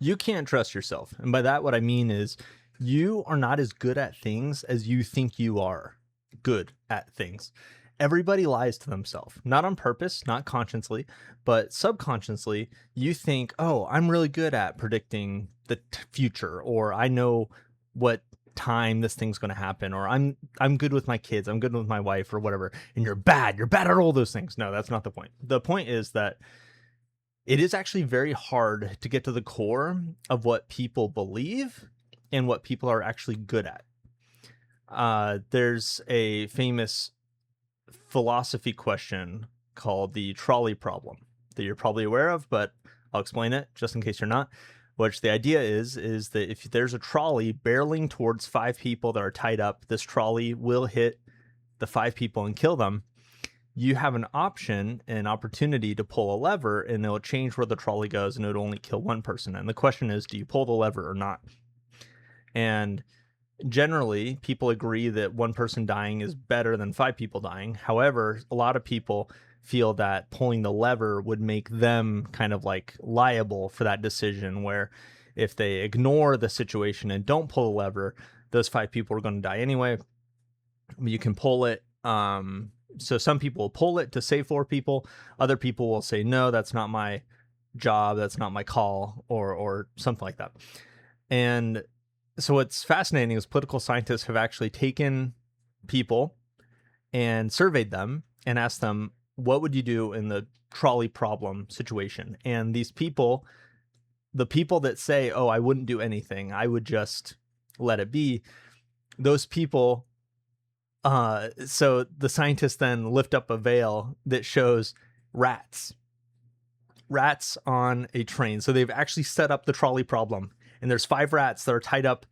You can't trust yourself. And by that, what I mean is you are not as good at things as you think you are good at things. Everybody lies to themselves, not on purpose, not consciously, but subconsciously. You think, oh, I'm really good at predicting the future, or I know what time this thing's going to happen, or I'm good with my kids, I'm good with my wife, or whatever. And you're bad at all those things. No, that's not the point. The point is that it is actually very hard to get to the core of what people believe and what people are actually good at. There's a famous philosophy question called the trolley problem that you're probably aware of, but I'll explain it just in case you're not. Which the idea is that if there's a trolley barreling towards 5 people that are tied up, this trolley will hit the 5 people and kill them. You have an opportunity to pull a lever, and it'll change where the trolley goes, and it'll only kill one person. And the question is, do you pull the lever or not? And generally, people agree that one person dying is better than 5 people dying. However, a lot of people feel that pulling the lever would make them kind of like liable for that decision, where if they ignore the situation and don't pull the lever, those 5 people are going to die anyway. You can pull it. So some people will pull it to save 4 people. Other people will say, no, that's not my job. That's not my call, or something like that. And so what's fascinating is political scientists have actually taken people and surveyed them and asked them, what would you do in the trolley problem situation? And these people, the people that say, oh, I wouldn't do anything, I would just let it be, those people, so the scientists then lift up a veil that shows rats on a train. So they've actually set up the trolley problem, and there's 5 rats that are tied up,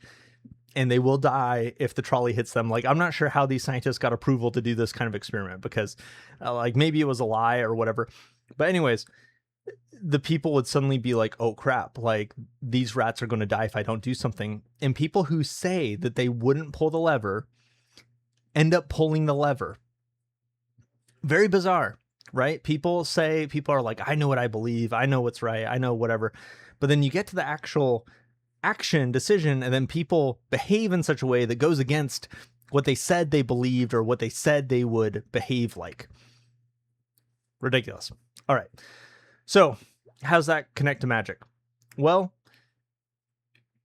and they will die if the trolley hits them. Like, I'm not sure how these scientists got approval to do this kind of experiment, because like maybe it was a lie or whatever. But anyways, the people would suddenly be like, oh crap, like these rats are going to die if I don't do something. And people who say that they wouldn't pull the lever end up pulling the lever. Very bizarre, right? People are like, I know what I believe, I know what's right, I know whatever. But then you get to the actual action decision, and then people behave in such a way that goes against what they said they believed or what they said they would behave like. Ridiculous. All right. So how's that connect to magic? Well,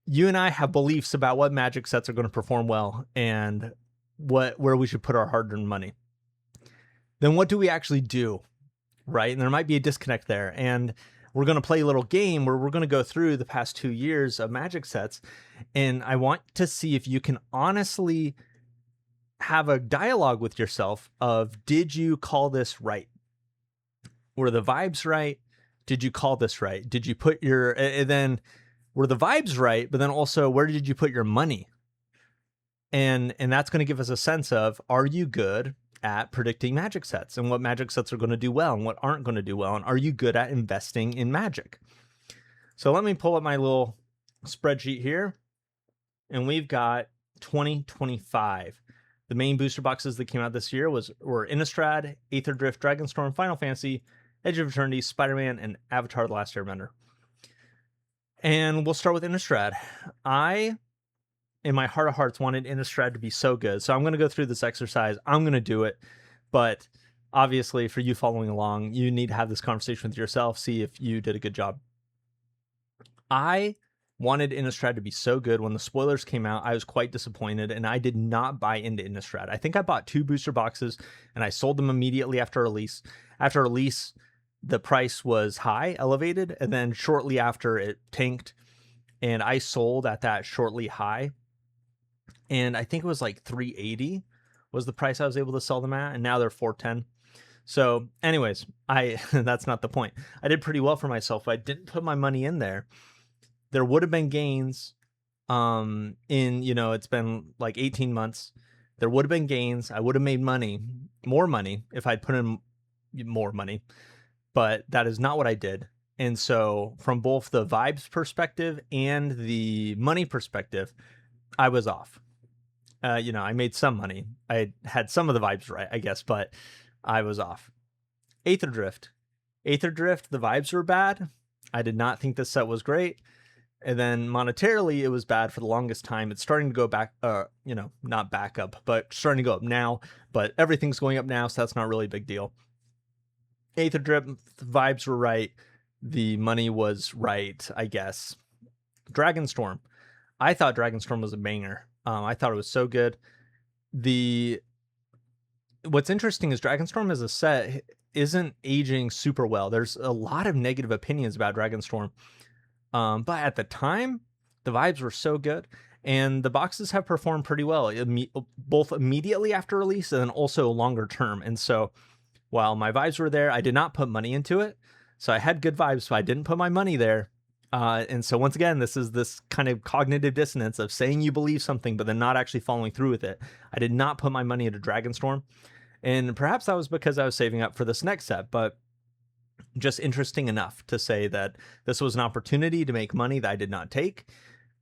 you and I have beliefs about what magic sets are going to perform well and where we should put our hard-earned money. Then what do we actually do, right? And there might be a disconnect there. And we're going to play a little game where we're going to go through the past 2 years of magic sets. And I want to see if you can honestly have a dialogue with yourself of, did you call this right? Were the vibes right? Did you call this right? Did you put your, and then were the vibes right? But then also, where did you put your money? And that's going to give us a sense of, are you good at predicting magic sets and what magic sets are going to do well and what aren't going to do well? And are you good at investing in magic? So let me pull up my little spreadsheet here. And we've got 2025. The main booster boxes that came out this year were Innistrad, Aether Drift, Dragonstorm, Final Fantasy, Edge of Eternity, Spider-Man, and Avatar: The Last Airbender. And we'll start with Innistrad. I, in my heart of hearts, wanted Innistrad to be so good. So I'm going to go through this exercise. I'm going to do it. But obviously, for you following along, you need to have this conversation with yourself, see if you did a good job. I wanted Innistrad to be so good. When the spoilers came out, I was quite disappointed, and I did not buy into Innistrad. I think I bought 2 booster boxes, and I sold them immediately after release. After release, the price was high, elevated, and then shortly after it tanked, and I sold at that shortly high. And I think it was like $380 was the price I was able to sell them at, and now they're $410. So anyways, that's not the point. I did pretty well for myself. I didn't put my money in there. There would have been gains it's been like 18 months. There would have been gains. I would have made more money if I'd put in more money, but that is not what I did. And so from both the vibes perspective and the money perspective, I was off. I made some money. I had some of the vibes right, I guess, but I was off. Aether Drift, the vibes were bad. I did not think this set was great. And then monetarily, it was bad for the longest time. It's starting to go back, not back up, but starting to go up now. But everything's going up now, so that's not really a big deal. Aether Drip, the vibes were right. The money was right, I guess. Dragonstorm. I thought Dragonstorm was a banger. I thought it was so good. What's interesting is Dragonstorm as a set isn't aging super well. There's a lot of negative opinions about Dragonstorm. But at the time, the vibes were so good, and the boxes have performed pretty well, both immediately after release and then also longer term. And so while my vibes were there, I did not put money into it. So I had good vibes, so I didn't put my money there. And so once again, this is this kind of cognitive dissonance of saying you believe something, but then not actually following through with it. I did not put my money into Dragonstorm. And perhaps that was because I was saving up for this next set, but just interesting enough to say that this was an opportunity to make money that I did not take,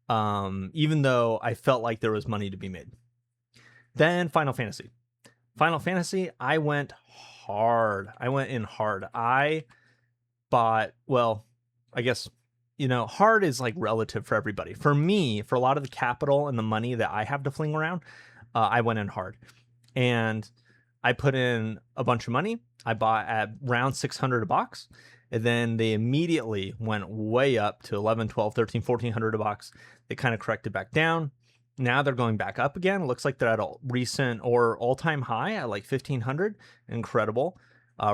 even though I felt like there was money to be made. Then Final Fantasy. Final Fantasy, I went hard. I went in hard. I bought, well, I guess, hard is like relative for everybody. For me, for a lot of the capital and the money that I have to fling around, I went in hard. And I put in a bunch of money. I bought at around 600 a box. And then they immediately went way up to 11, 12, 13, 1400 a box. They kind of corrected back down. Now they're going back up again. It looks like they're at a recent or all-time high at like 1500. Incredible.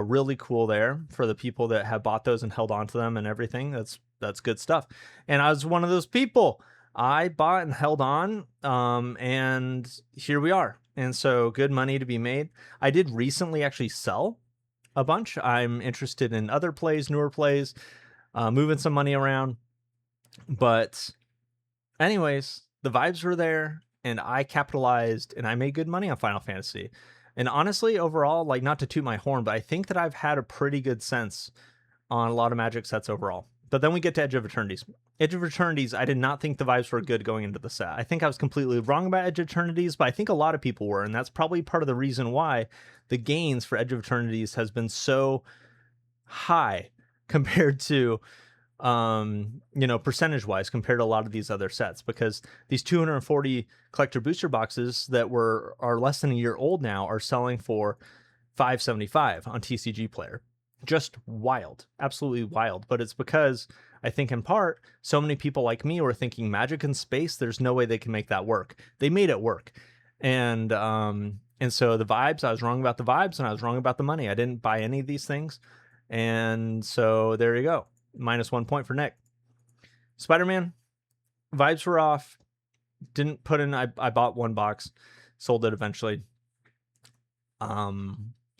Really cool there for the people that have bought those and held on to them and everything. That's good stuff. And I was one of those people. I bought and held on, and here we are. And so good money to be made. I did recently actually sell a bunch. I'm interested in other plays, newer plays, moving some money around. But anyways, the vibes were there, and I capitalized, and I made good money on Final Fantasy. And honestly, overall, like, not to toot my horn, but I think that I've had a pretty good sense on a lot of Magic sets overall. But then we get to Edge of Eternities. Edge of Eternities, I did not think the vibes were good going into the set. I think I was completely wrong about Edge of Eternities, but I think a lot of people were, and that's probably part of the reason why the gains for Edge of Eternities has been so high compared to, percentage-wise compared to a lot of these other sets, because these 240 collector booster boxes that are less than a year old now are selling for $575 on TCG Player. Just wild, absolutely wild. But it's because I think in part, so many people like me were thinking Magic in space, there's no way they can make that work. They made it work. And so the vibes, I was wrong about the vibes, and I was wrong about the money. I didn't buy any of these things. And so there you go. -1 point for Nick. Spider-Man, vibes were off. Didn't put in, I bought one box, sold it eventually.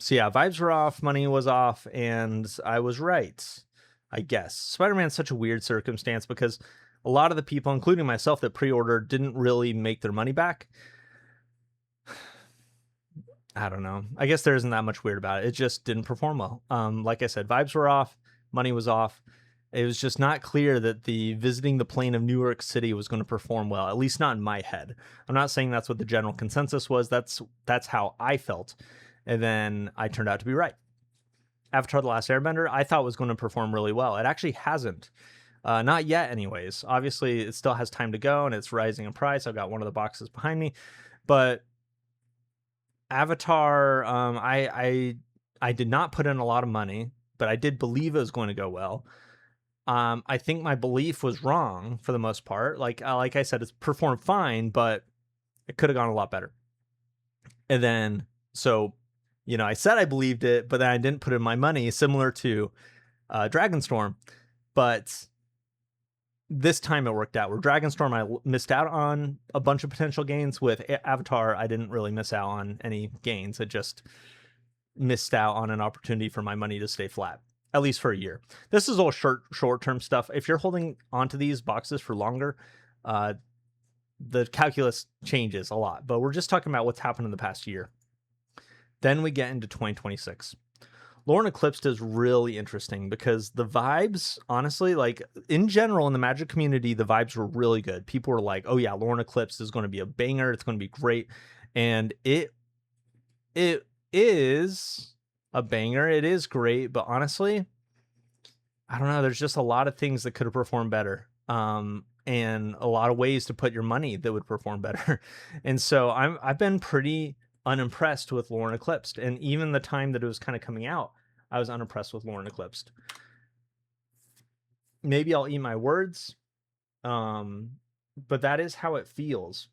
So yeah, vibes were off, money was off, and I was right, I guess. Spider-Man's such a weird circumstance because a lot of the people, including myself, that pre-ordered didn't really make their money back. I don't know. I guess there isn't that much weird about it. It just didn't perform well. Like I said, vibes were off, money was off. It was just not clear that the visiting the plane of New York City was going to perform well, at least not in my head. I'm not saying that's what the general consensus was. That's how I felt. And then I turned out to be right. Avatar: The Last Airbender, I thought was going to perform really well. It actually hasn't. Not yet, anyways. Obviously, it still has time to go, and it's rising in price. I've got one of the boxes behind me. But Avatar, I did not put in a lot of money, but I did believe it was going to go well. I think my belief was wrong for the most part. Like I said, it's performed fine, but it could have gone a lot better. And then, so, I said I believed it, but then I didn't put in my money, similar to Dragonstorm. But this time it worked out. Where Dragonstorm, I missed out on a bunch of potential gains. With Avatar, I didn't really miss out on any gains. I just missed out on an opportunity for my money to stay flat, at least for a year. This is all short-term stuff. If you're holding onto these boxes for longer, the calculus changes a lot. But we're just talking about what's happened in the past year. Then we get into 2026. Lorne Eclipsed is really interesting because the vibes, honestly, like in general in the Magic community, the vibes were really good. People were like, oh yeah, Lorne Eclipsed is going to be a banger. It's going to be great. And it is a banger. It is great. But honestly, I don't know. There's just a lot of things that could have performed better. and a lot of ways to put your money that would perform better. And so I've been pretty unimpressed with Lauren Eclipsed, and even the time that it was kind of coming out, I was unimpressed with Lauren Eclipsed. Maybe I'll eat my words, but that is how it feels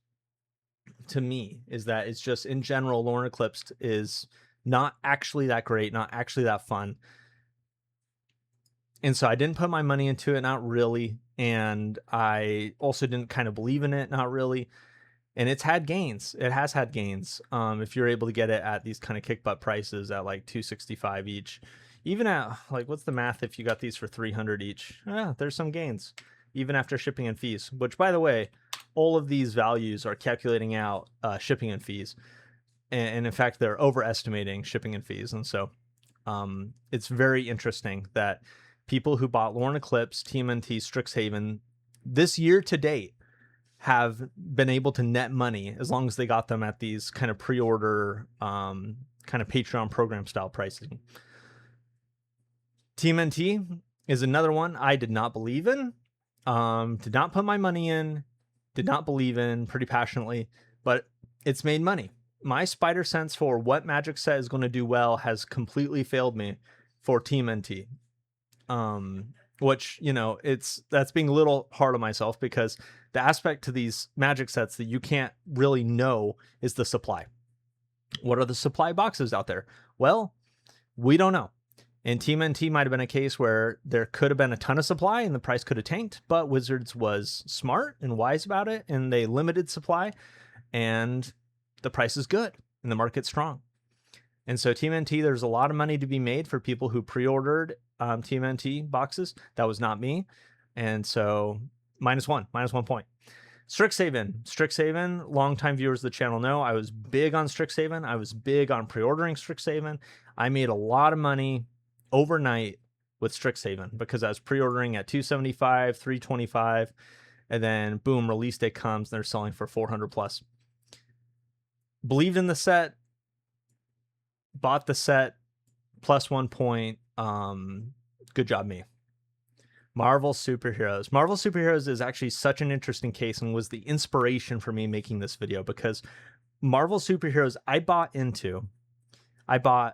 to me, is that it's just, in general, Lauren Eclipsed is not actually that great, not actually that fun. And so I didn't put my money into it, not really. And I also didn't kind of believe in it, not really. And it's had gains. It has had gains. If you're able to get it at these kind of kick butt prices at like $265 each, even at like, what's the math if you got these for $300 each? There's some gains, even after shipping and fees, which, by the way, all of these values are calculating out shipping and fees. And in fact, they're overestimating shipping and fees. And so it's very interesting that people who bought Lauren Eclipse, TMNT, Strixhaven this year to date have been able to net money as long as they got them at these kind of pre-order, kind of Patreon program style pricing. TMNT is another one I did not believe in, did not put my money in, did not believe in pretty passionately, but it's made money. My spider sense for what Magic set is going to do well has completely failed me for TMNT. Which, you know, that's being a little hard on myself, because the aspect to these Magic sets that you can't really know is the supply. What are the supply boxes out there? Well, we don't know. And TMNT might have been a case where there could have been a ton of supply and the price could have tanked, but Wizards was smart and wise about it, and they limited supply, and the price is good and the market's strong. And so TMNT, there's a lot of money to be made for people who pre-ordered TMNT boxes. That was not me. And so minus one point. Strixhaven, longtime viewers of the channel know I was big on Strixhaven. I was big on pre-ordering Strixhaven. I made a lot of money overnight with Strixhaven because I was pre-ordering at $275, $325, and then boom, release day comes and they're selling for $400 plus. Believed in the set, bought the set, plus 1 point. Good job, me. Marvel Superheroes. Marvel Superheroes is actually such an interesting case and was the inspiration for me making this video, because Marvel Superheroes I bought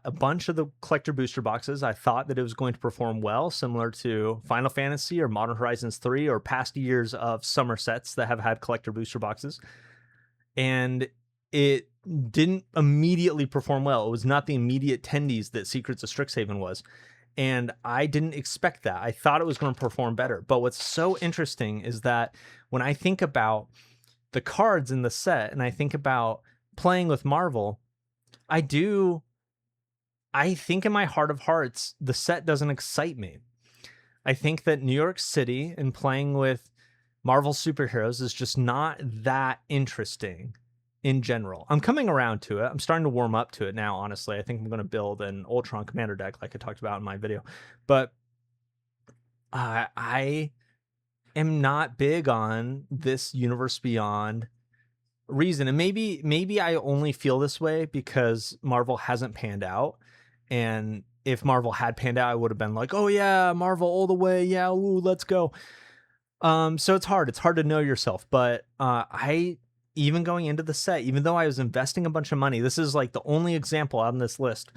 a bunch of the collector booster boxes. I thought that it was going to perform well, similar to Final Fantasy or Modern Horizons 3 or past years of summer sets that have had collector booster boxes. And it didn't immediately perform well. It was not the immediate tendies that Secrets of Strixhaven was. And I didn't expect that. I thought it was going to perform better. But what's so interesting is that when I think about the cards in the set and I think about playing with Marvel, I think in my heart of hearts, the set doesn't excite me. I think that New York City and playing with Marvel Superheroes is just not that interesting in general. I'm coming around to it. I'm starting to warm up to it now, honestly. I think I'm going to build an Ultron Commander deck like I talked about in my video. But I am not big on this Universe Beyond reason. And maybe I only feel this way because Marvel hasn't panned out. And if Marvel had panned out, I would have been like, oh yeah, Marvel all the way. Yeah, ooh, let's go. So it's hard to know yourself. But even going into the set, even though I was investing a bunch of money, this is like the only example on this list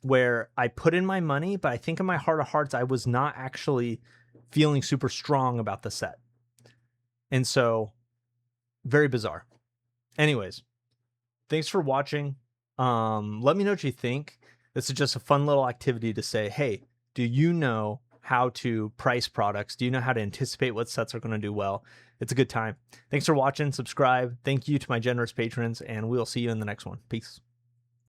where I put in my money, but I think in my heart of hearts, I was not actually feeling super strong about the set. And so very bizarre. Anyways, thanks for watching. Let me know what you think. This is just a fun little activity to say, hey, do you know how to price products? Do you know how to anticipate what sets are going to do well? It's a good time. Thanks for watching. Subscribe. Thank you to my generous patrons, and we'll see you in the next one. Peace.